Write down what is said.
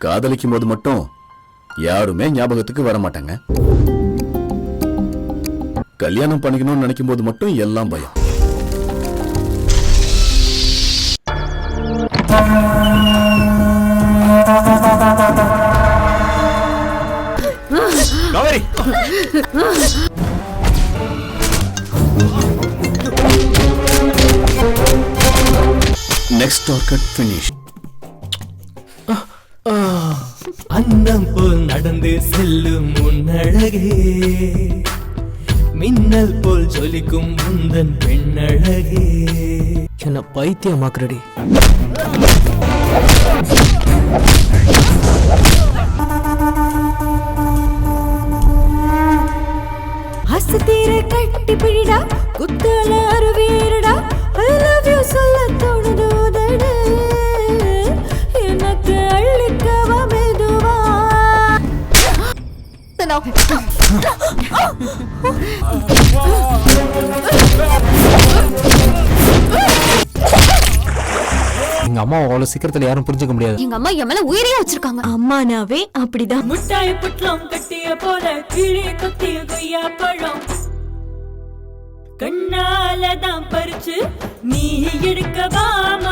காதலிக்கும் போது மட்டும் யாருமே ஞாபகத்துக்கு வர மாட்டாங்க. கல்யாணம் பண்ணிக்கணும்னு நினைக்கும் போது மட்டும் எல்லாம் பயம். Kaveri, next target finish. அன்னம் போல் நடந்து செல்லும் முன்னழகே, மின்னல் போல் ஜொலிக்கும் முந்தன் பெண்ணழகே, என்ன பைத்தியமாக்குறடி. அசத்தீரை கட்டி பிடிடா, குத்தல அருவீரடா, I love you சொல்ல தோணுதோதடு, எனக்கு அள்ளிக்கவா மெதுவா. எங்க அம்மா அவ்வளவு சீக்கிரத்துல யாரும் புரிஞ்சுக்க முடியாது. எங்க அம்மா என் மேல உயிரையே வச்சிருக்காங்க. அம்மானாவே அப்படிதான். முட்டாய் புட்லம் கட்டிய போல கீழே கொத்திய கொய்யா பழம் கண்ணாலதான் பறிச்சு நீ எடுக்க வாம